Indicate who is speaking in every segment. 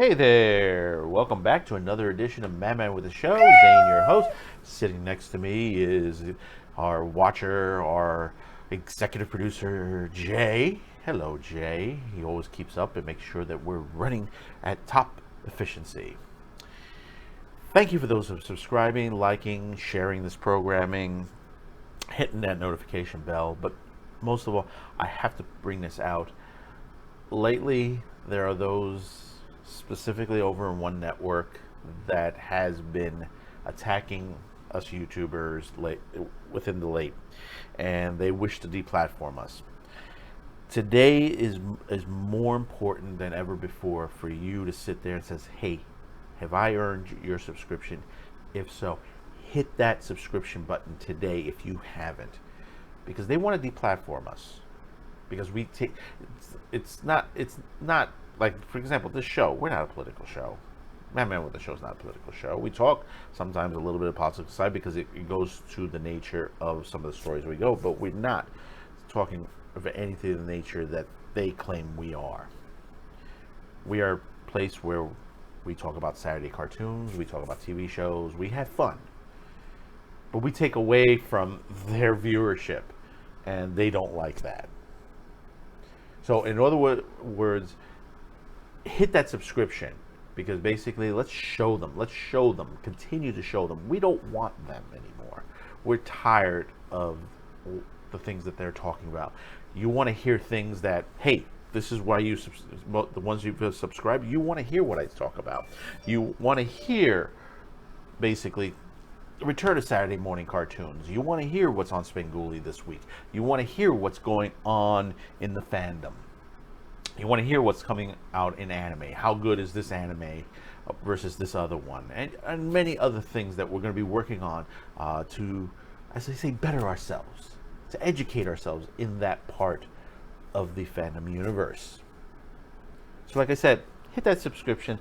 Speaker 1: Hey there! Welcome back to another edition of Madman with a Show. Zane, your host. Sitting next to me is our watcher, our executive producer, Jay. Hello, Jay. He always keeps up and makes sure that we're running at top efficiency. Thank you for those who are subscribing, liking, sharing this programming, hitting that notification bell. But most of all, I have to bring this out. Lately, there are those specifically over in one network that has been attacking us YouTubers within the late, and they wish to deplatform us. Today is more important than ever before for you to sit there and says, "Hey, have I earned your subscription? If so, hit that subscription button today if you haven't," because they want to deplatform us. Because we take it's not like, for example, this show, we're not a political show. Man with the Show is not a political show. We talk sometimes a little bit of political side because it goes to the nature of some of the stories we go, but we're not talking of anything of the nature that they claim we are. We are a place where we talk about Saturday cartoons, we talk about TV shows, we have fun. But we take away from their viewership, and they don't like that. So in other words, hit that subscription, because basically let's show them, continue to show them. We don't want them anymore. We're tired of the things that they're talking about. You want to hear things that, hey, this is why you, the ones you've subscribed, you want to hear what I talk about. You want to hear basically return to Saturday morning cartoons. You want to hear what's on Spenguli this week. You want to hear what's going on in the fandom. You want to hear what's coming out in anime. How good is this anime versus this other one? And many other things that we're going to be working on to, as I say, better ourselves, to educate ourselves in that part of the fandom universe. So like I said, hit that subscription.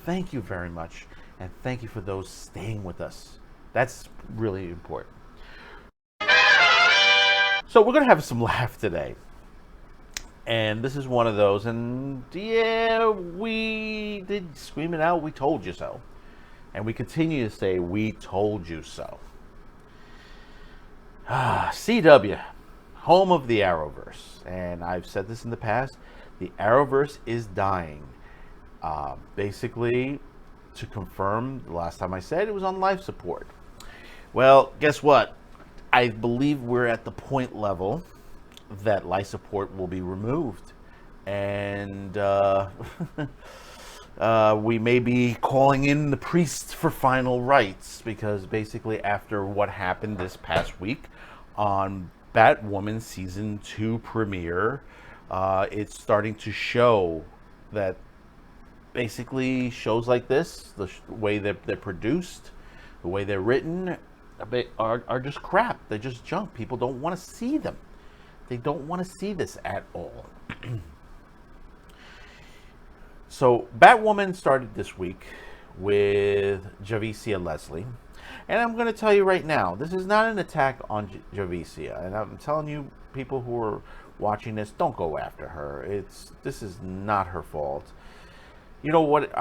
Speaker 1: Thank you very much. And thank you for those staying with us. That's really important. So we're going to have some laugh today. And this is one of those. And yeah, we did scream it out. We told you so. And we continue to say, we told you so. CW, home of the Arrowverse. And I've said this in the past. The Arrowverse is dying. Basically, to confirm, the last time I said it was on life support. Well, guess what? I believe we're at the point level that life support will be removed. And we may be calling in the priests for final rites, because basically after what happened this past week on Batwoman Season 2 premiere, it's starting to show that basically shows like this, the way that they're produced, the way they're written, are just crap. They're just junk. People don't want to see them. They don't want to see this at all. So Batwoman started this week with Javicia Leslie. And I'm going to tell you right now, this is not an attack on Javicia. And I'm telling you, people who are watching this, don't go after her. This is not her fault. You know what,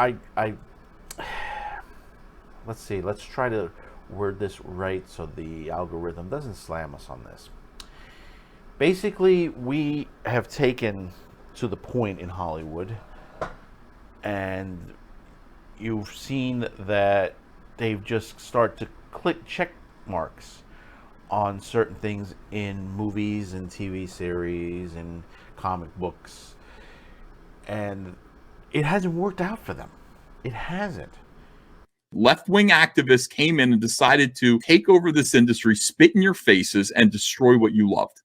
Speaker 1: let's see, let's try to word this right so the algorithm doesn't slam us on this. Basically, we have taken to the point in Hollywood, and you've seen that they've just started to click check marks on certain things in movies and TV series and comic books, and it hasn't worked out for them. It hasn't.
Speaker 2: Left-wing activists came in and decided to take over this industry, spit in your faces, and destroy what you loved.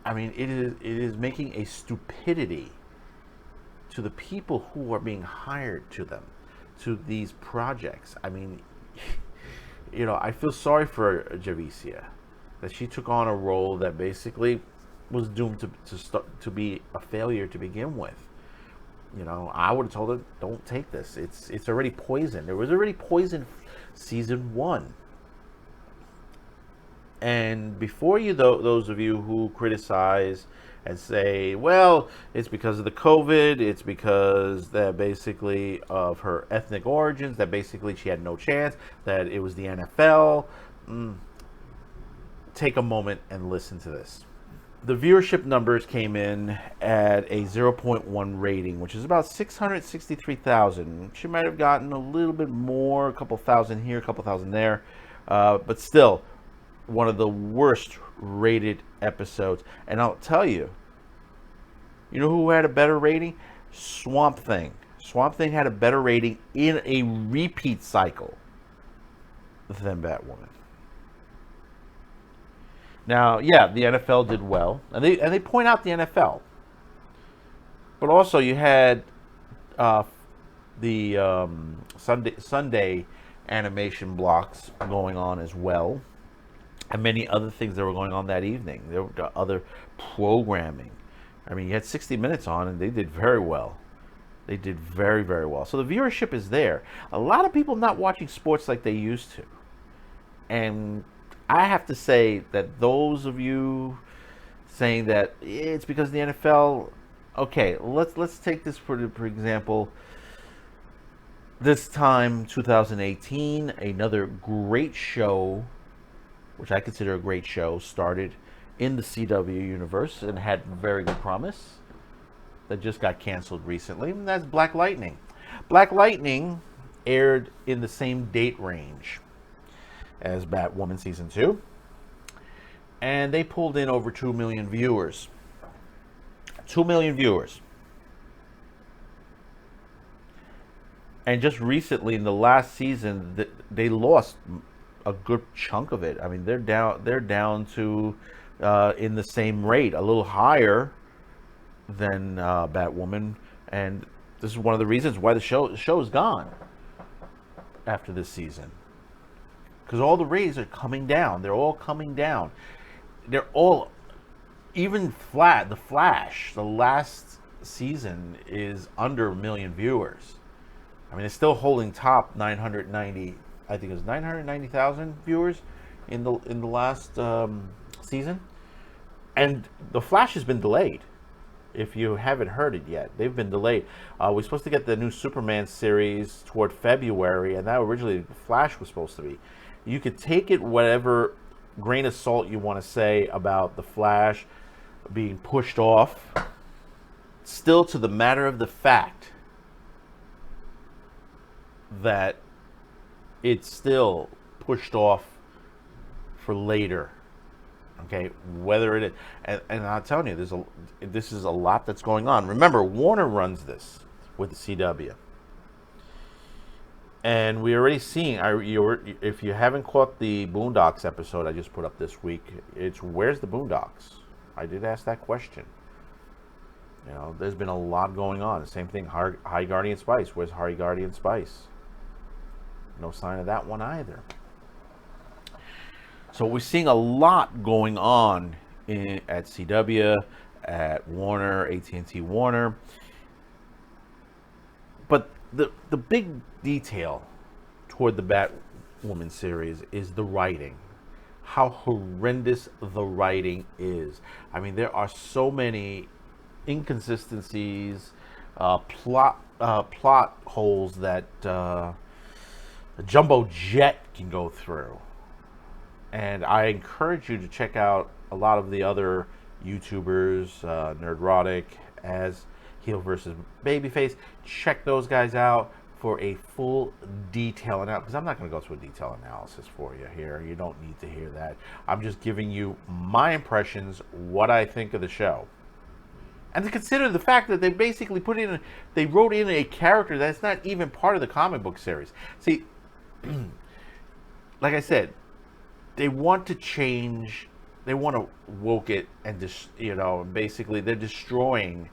Speaker 1: I mean, it is making a stupidity to the people who are being hired to them, to these projects. I mean, you know, I feel sorry for Javicia, that she took on a role that basically was doomed to be a failure to begin with. You know, I would have told her, don't take this. It's already poisoned. There was already poison season 1. And before you, those of you who criticize and say, well, it's because of the COVID, it's because that basically of her ethnic origins, that basically she had no chance, that it was the NFL. Take a moment and listen to this. The viewership numbers came in at a 0.1 rating, which is about 663,000. She might have gotten a little bit more, a couple thousand here, a couple thousand there, but still one of the worst rated episodes. And I'll tell you, you know who had a better rating? Swamp Thing. Swamp Thing had a better rating in a repeat cycle than Batwoman. Now, yeah, the NFL did well, and they point out the NFL, but also you had the Sunday animation blocks going on as well, and many other things that were going on that evening. There were other programming. I mean, you had 60 Minutes on, and they did very well. They did very, very well. So the viewership is there. A lot of people not watching sports like they used to, and I have to say that those of you saying that it's because of the NFL, okay, let's take this for example. This time, 2018, another great show, which I consider a great show, started in the CW universe and had very good promise, that just got canceled recently, and that's Black Lightning. Black Lightning aired in the same date range as Batwoman Season 2. And they pulled in over 2 million viewers. 2 million viewers. And just recently, in the last season, they lost a good chunk of it. I mean, they're down to in the same rate, a little higher than Batwoman. And this is one of the reasons why the show is gone after this season. Because all the ratings are coming down. They're all coming down. They're all, even The Flash, the last season is under 1 million viewers. I mean, it's still holding top 990, I think it was 990,000 viewers in the last season. And The Flash has been delayed. If you haven't heard it yet, they've been delayed. We're supposed to get the new Superman series toward February, and that originally The Flash was supposed to be. You could take it whatever grain of salt you want to say about The Flash being pushed off. Still, to the matter of the fact that it's still pushed off for later. Okay, whether it is, and I'm telling you, this is a lot that's going on. Remember, Warner runs this with the CW. And we're already seeing, if you haven't caught the Boondocks episode I just put up this week, it's where's the Boondocks? I did ask that question. You know, there's been a lot going on. The same thing, High Guardian Spice. Where's High Guardian Spice? No sign of that one either. So we're seeing a lot going on at CW, at Warner, AT&T Warner. But the big detail toward the Batwoman series is the writing. How horrendous the writing is. I mean, there are so many inconsistencies, plot holes that a jumbo jet can go through. And I encourage you to check out a lot of the other YouTubers, NERDROTIC, as Heel versus Babyface. Check those guys out for a full detail analysis, because I'm not going to go through a detailed analysis for you here. You don't need to hear that. I'm just giving you my impressions, what I think of the show. And to consider the fact that they basically they wrote in a character that's not even part of the comic book series. See, like I said, they want to change, they want to woke it and just, basically they're destroying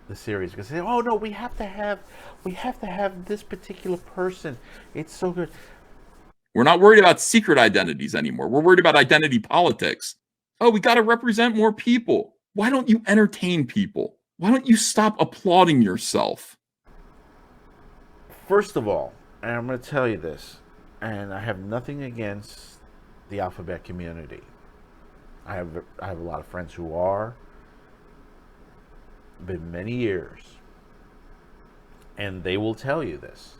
Speaker 1: the series because they say, oh no, we have to have this particular person. It's so good.
Speaker 2: We're not worried about secret identities anymore. We're worried about identity politics. Oh, we got to represent more people. Why don't you entertain people? Why don't you stop applauding yourself?
Speaker 1: First of all, and I'm going to tell you this, and I have nothing against the alphabet community. I have a lot of friends who are, been many years, and they will tell you this.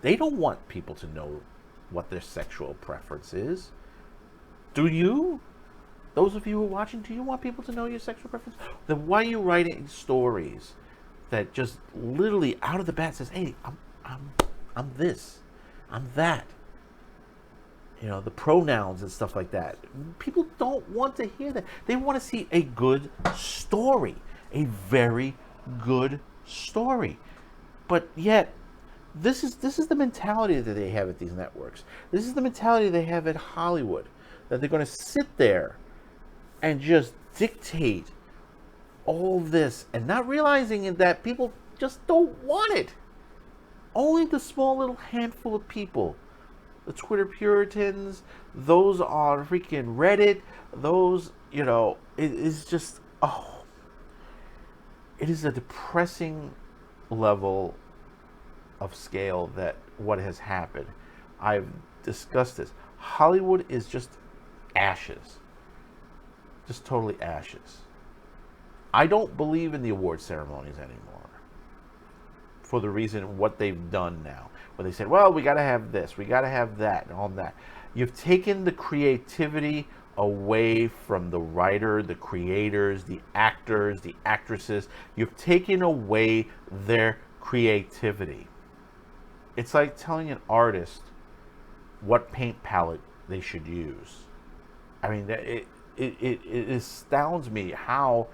Speaker 1: They don't want people to know what their sexual preference is. Do you? Those of you who are watching, do you want people to know your sexual preference? Then why are you writing stories that just literally out of the bat says, "Hey, I'm this, I'm that." You know, the pronouns and stuff like that. People don't want to hear that. They want to see a good story, a very good story. But yet, this is the mentality that they have at these networks. This is the mentality they have at Hollywood, that they're going to sit there and just dictate all this and not realizing that people just don't want it. Only the small little handful of people, the Twitter Puritans, those on freaking Reddit, those, you know, it is just, it is a depressing level of scale that what has happened. I've discussed this. Hollywood is just ashes. Just totally ashes. I don't believe in the award ceremonies anymore. For the reason what they've done now. Where they said, well, we got to have this, we got to have that, and all that. You've taken the creativity away from the writer, the creators, the actors, the actresses. You've taken away their creativity. It's like telling an artist what paint palette they should use. I mean, it astounds me how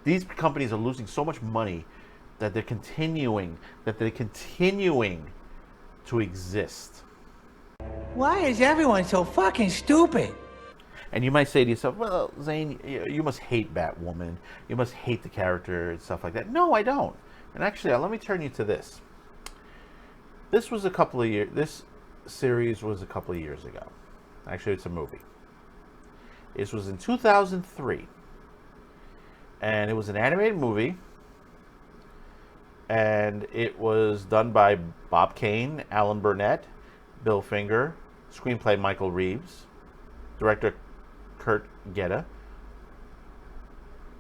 Speaker 1: these companies are losing so much money that they're continuing to exist.
Speaker 3: Why is everyone so fucking stupid?
Speaker 1: And you might say to yourself, well, Zane, you must hate Batwoman. You must hate the character and stuff like that. No, I don't. And actually, let me turn you to this. This series was a couple of years ago. Actually, it's a movie. This was in 2003. And it was an animated movie. And it was done by Bob Kane, Alan Burnett, Bill Finger, screenplay Michael Reeves, director Kurt Gedda.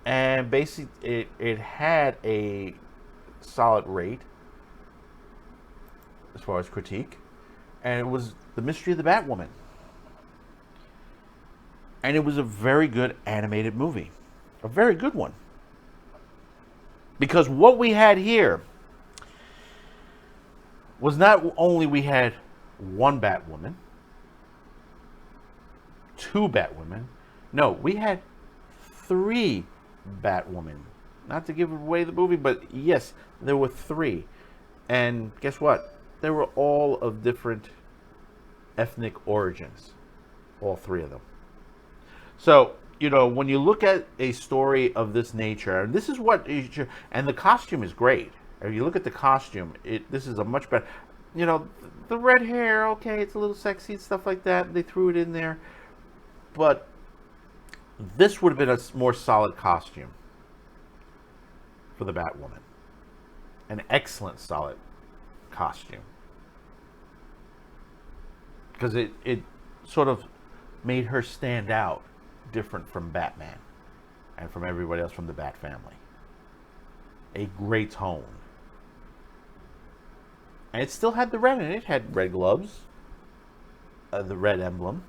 Speaker 1: And basically, it had a solid rate as far as critique. And it was The Mystery of the Batwoman. And it was a very good animated movie. A very good one. Because what we had here was not only we had one Batwoman, two Batwomen. No, we had three Batwomen. Not to give away the movie, but yes, there were three. And guess what? They were all of different ethnic origins. All three of them. So, you know, when you look at a story of this nature, and this is what, and the costume is great. If you look at the costume, this is a much better, you know, the red hair, okay, it's a little sexy, stuff like that. They threw it in there. But this would have been a more solid costume for the Batwoman. An excellent solid costume. Because it sort of made her stand out different from Batman and from everybody else from the Bat family. A great tone. And it still had the red in it. It had red gloves, the red emblem.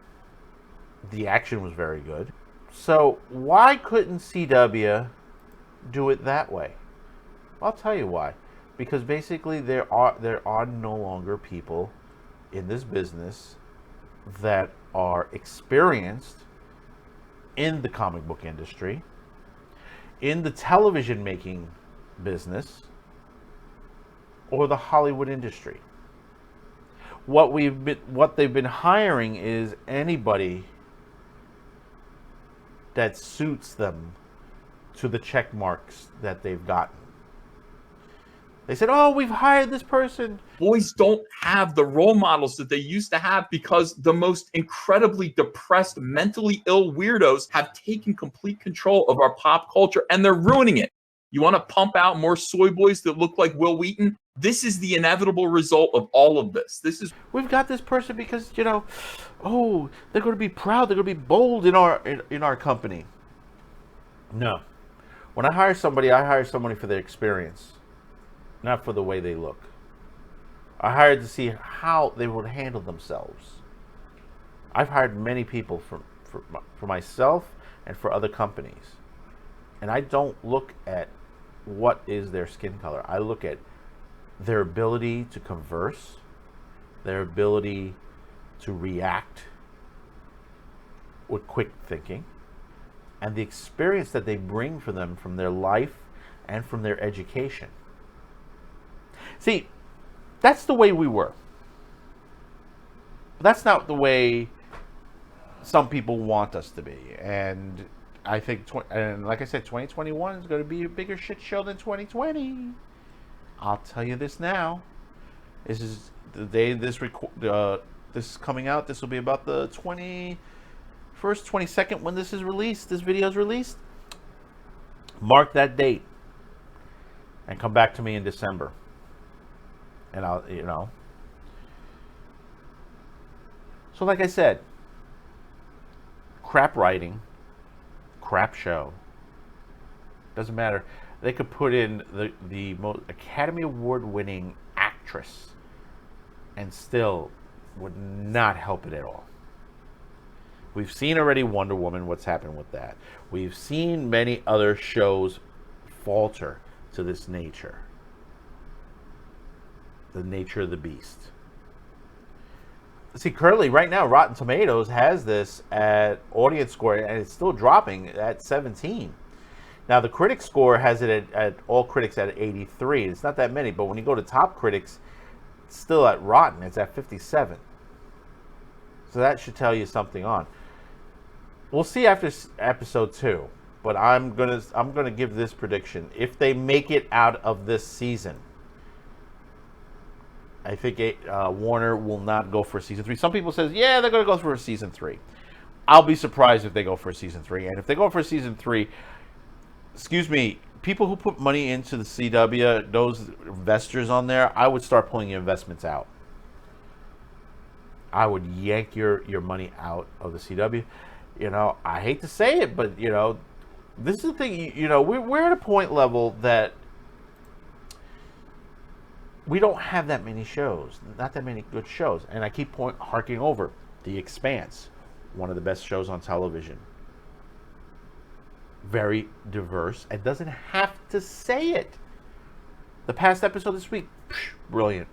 Speaker 1: The action was very good. So why couldn't CW do it that way? I'll tell you why. Because basically there are no longer people in this business that are experienced in the comic book industry, in the television making business, or the Hollywood industry. What they've been hiring is anybody that suits them to the check marks that they've gotten. They said, oh, we've hired this person.
Speaker 2: Boys don't have the role models that they used to have because the most incredibly depressed, mentally ill weirdos have taken complete control of our pop culture, and they're ruining it. You want to pump out more soy boys that look like Will Wheaton? This is the inevitable result of all of this.
Speaker 1: We've got this person because, you know, oh, they're going to be proud. They're going to be bold in our company. No. When I hire somebody for their experience, not for the way they look. I hired to see how they would handle themselves. I've hired many people for myself and for other companies. And I don't look at what is their skin color. I look at their ability to converse, their ability to react with quick thinking, and the experience that they bring for them from their life and from their education. See, that's the way we were. That's not the way some people want us to be. And I think, and like I said, 2021 is going to be a bigger shit show than 2020. I'll tell you this now. This is the day this is coming out. This will be about the 21st, 22nd when this is released. This video is released. Mark that date and come back to me in December. And I'll, So like I said, crap writing, crap show. Doesn't matter. They could put in the most Academy Award winning actress and still would not help it at all. We've seen already Wonder Woman, what's happened with that. We've seen many other shows falter to this nature. The nature of the beast. See, currently, right now, Rotten Tomatoes has this at audience score, and it's still dropping at 17. Now, the critic score has it at all critics at 83. It's not that many, but when you go to top critics, it's still at Rotten. It's at 57. So that should tell you something on. We'll see after episode 2, but I'm gonna give this prediction. If they make it out of this season, I think Warner will not go for season 3. Some people says, yeah, they're going to go for a season 3. I'll be surprised if they go for a season 3. And if they go for a season 3, excuse me, people who put money into the CW, those investors on there, I would start pulling your investments out. I would yank your money out of the CW. I hate to say it, but, this is the thing, we're at a point level that we don't have that many shows, not that many good shows. And I keep harking over The Expanse, one of the best shows on television. Very diverse and doesn't have to say it. The past episode this week, brilliant.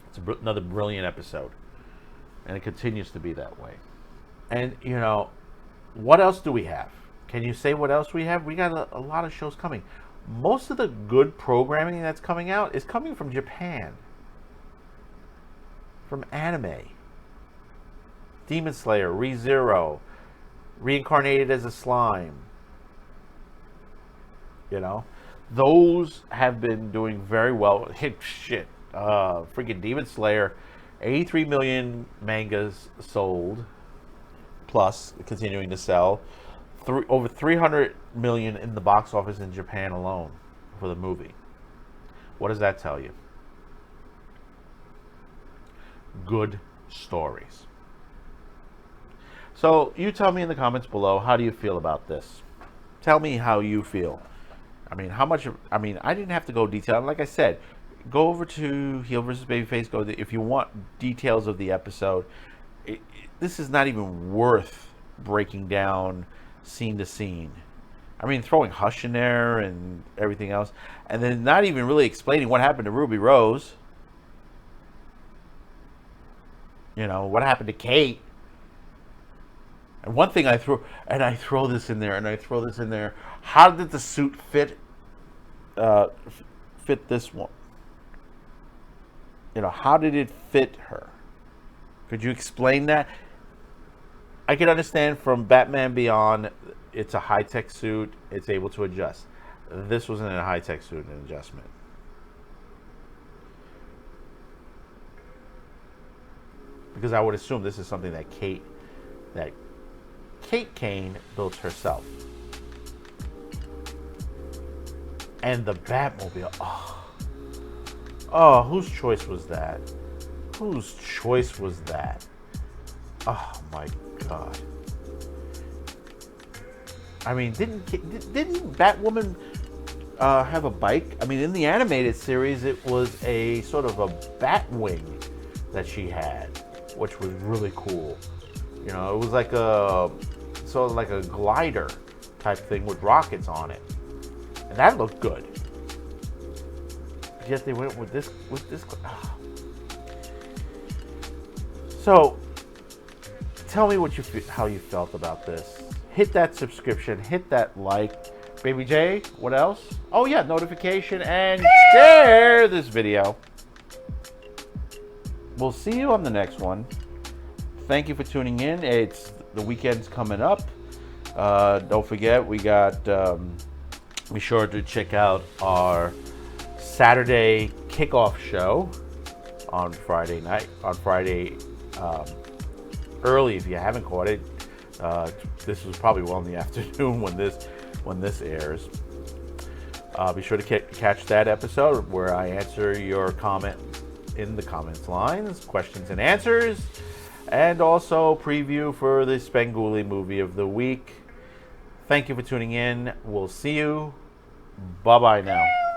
Speaker 1: It's another brilliant episode. And it continues to be that way. And, what else do we have? Can you say what else we have? We got a lot of shows coming. Most of the good programming that's coming out is coming from Japan. From anime. Demon Slayer, ReZero, Reincarnated as a Slime. Those have been doing very well. Shit. Freaking Demon Slayer, 83 million mangas sold. Plus, continuing to sell. Over 300 million in the box office in Japan alone for the movie. What does that tell you? Good stories. So you tell me in the comments below, how do you feel about this? Tell me how you feel. I didn't have to go detail. Like I said, go over to Heel vs. Babyface. If you want details of the episode. This is not even worth breaking down scene to scene. Throwing Hush in there and everything else, and then not even really explaining what happened to Ruby Rose. What happened to Kate. And one thing I throw this in there, and I throw this in there. How did the suit fit this one? How did it fit her? Could you explain that? I can understand from Batman Beyond, it's a high-tech suit, it's able to adjust. This wasn't a high-tech suit, an adjustment. Because I would assume this is something that Kate Kane built herself. And the Batmobile, oh, whose choice was that? Whose choice was that? Oh my God. I mean, didn't Batwoman have a bike? I mean, in the animated series, it was a sort of a bat wing that she had, which was really cool. You know, it was like a sort of like a glider type thing with rockets on it, and that looked good. Yet they went with this. So, tell me what how you felt about this. Hit that subscription, hit that like. Baby J, what else? Oh yeah, notification and share this video. We'll see you on the next one. Thank you for tuning in. It's the weekend's coming up. Don't forget, we got. Be sure to check out our Saturday kickoff show on Friday night. On Friday early, if you haven't caught it. This was probably well in the afternoon when this airs. Be sure to catch that episode where I answer your comment in the comments lines, questions and answers, and also preview for the Spenguli movie of the week. Thank you for tuning in. We'll see you. Bye-bye now.